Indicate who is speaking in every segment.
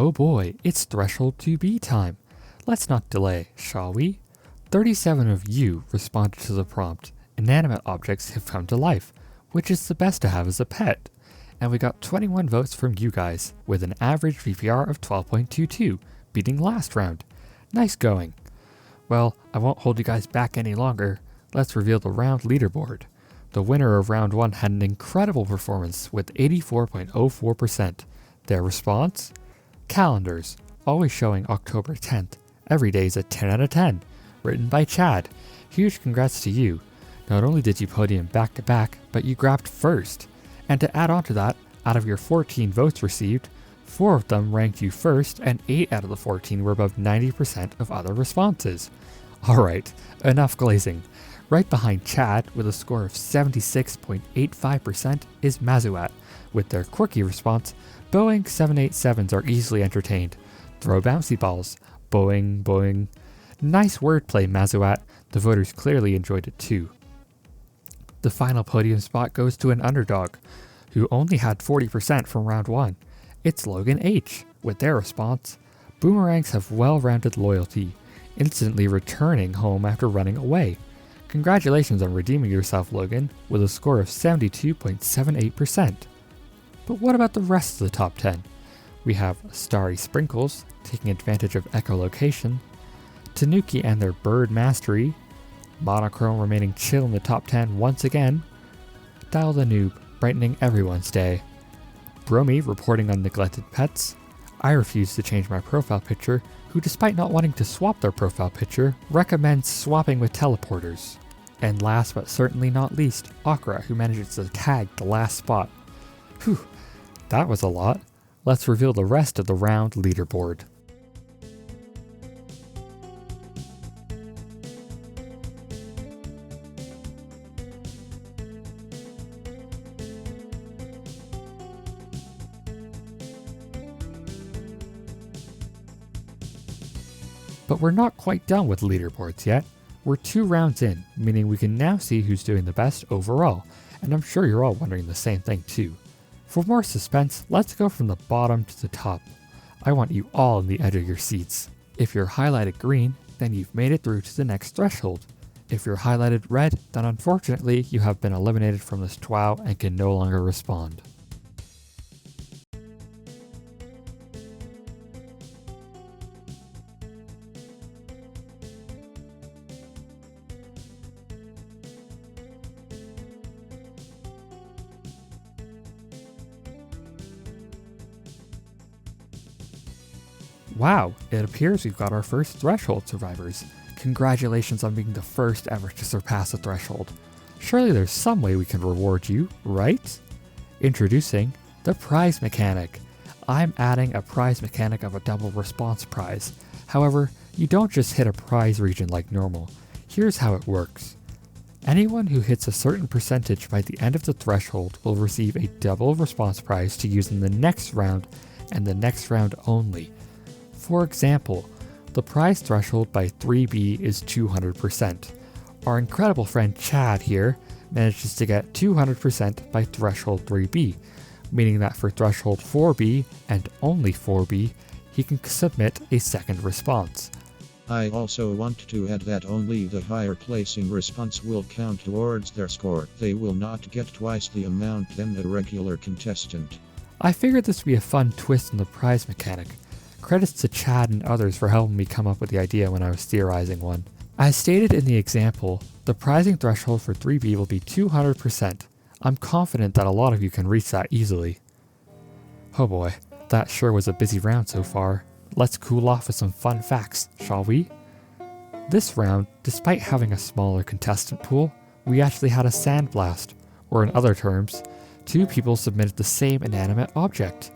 Speaker 1: Oh boy, it's Threshold 2B time. Let's not delay, shall we? 37 of you responded to the prompt, inanimate objects have come to life, which is the best to have as a pet. And we got 21 votes from you guys, with an average VPR of 12.22, beating last round. Nice going. Well, I won't hold you guys back any longer. Let's reveal the round leaderboard. The winner of round 1 had an incredible performance with 84.04%. Their response? Calendars, always showing October 10th. Every day is a 10 out of 10. Written by Chad. Huge congrats to you. Not only did you podium back to back, but you grabbed first. And to add on to that, out of your 14 votes received, 4 of them ranked you first and 8 out of the 14 were above 90% of other responses. Alright, enough glazing. Right behind Chad with a score of 76.85% is Mazuat. With their quirky response, Boeing 787s are easily entertained. Throw bouncy balls. Boing, boing. Nice wordplay, Mazuat. The voters clearly enjoyed it too. The final podium spot goes to an underdog, who only had 40% from round 1. It's Logan H. With their response, boomerangs have well-rounded loyalty, instantly returning home after running away. Congratulations on redeeming yourself, Logan, with a score of 72.78%. But what about the rest of the top 10? We have Starry Sprinkles, taking advantage of echolocation, Tanuki and their bird mastery, Monochrome remaining chill in the top 10 once again, Dial the Noob, brightening everyone's day, Bromy reporting on neglected pets, I refuse to change my profile picture, who despite not wanting to swap their profile picture, recommends swapping with teleporters. And last but certainly not least, Akra, who manages to tag the last spot. Whew, that was a lot. Let's reveal the rest of the round leaderboard. But we're not quite done with leaderboards yet. We're 2 rounds in, meaning we can now see who's doing the best overall, and I'm sure you're all wondering the same thing too. For more suspense, let's go from the bottom to the top. I want you all on the edge of your seats. If you're highlighted green, then you've made it through to the next threshold. If you're highlighted red, then unfortunately you have been eliminated from this TWOW and can no longer respond. Wow, it appears we've got our first threshold survivors. Congratulations on being the first ever to surpass a threshold. Surely there's some way we can reward you, right? Introducing the prize mechanic. I'm adding a prize mechanic of a double response prize. However, you don't just hit a prize region like normal. Here's how it works. Anyone who hits a certain percentage by the end of the threshold will receive a double response prize to use in the next round and the next round only. For example, the prize threshold by 3B is 200%. Our incredible friend Chad here manages to get 200% by threshold 3B, meaning that for threshold 4B and only 4B, he can submit a second response.
Speaker 2: I also want to add that only the higher placing response will count towards their score. They will not get twice the amount than a regular contestant.
Speaker 1: I figured this would be a fun twist in the prize mechanic. Credits to Chad and others for helping me come up with the idea when I was theorizing one. As stated in the example, the prizing threshold for 3B will be 200%. I'm confident that a lot of you can reach that easily. Oh boy, that sure was a busy round so far. Let's cool off with some fun facts, shall we? This round, despite having a smaller contestant pool, we actually had a sandblast, or in other terms, 2 people submitted the same inanimate object.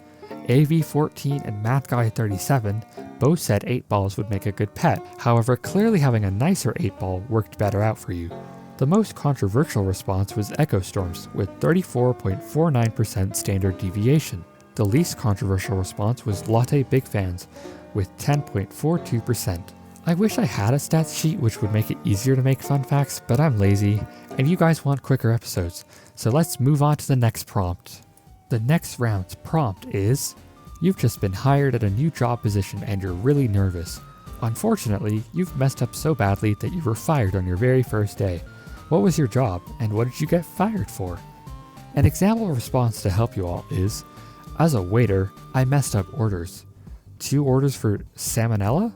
Speaker 1: AV14 and MathGuy37 both said 8 balls would make a good pet, however clearly having a nicer 8 ball worked better out for you. The most controversial response was Echo Storms with 34.49% standard deviation. The least controversial response was Latte Big Fans with 10.42%. I wish I had a stats sheet which would make it easier to make fun facts, but I'm lazy, and you guys want quicker episodes, so let's move on to the next prompt. The next round's prompt is, You've just been hired at a new job position and you're really nervous. Unfortunately, you've messed up so badly that you were fired on your very first day. What was your job, and what did you get fired for? An example response to help you all is, as a waiter, I messed up orders. 2 orders for salmonella?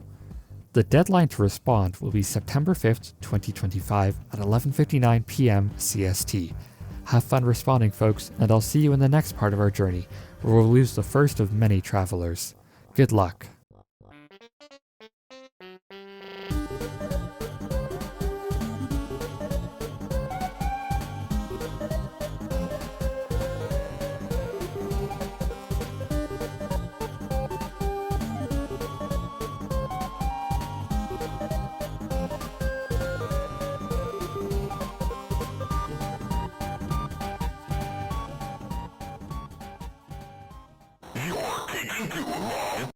Speaker 1: The deadline to respond will be September 5th, 2025 at 11:59 p.m. CST. Have fun responding, folks, and I'll see you in the next part of our journey, where we'll lose the first of many travelers. Good luck.
Speaker 3: You're taken to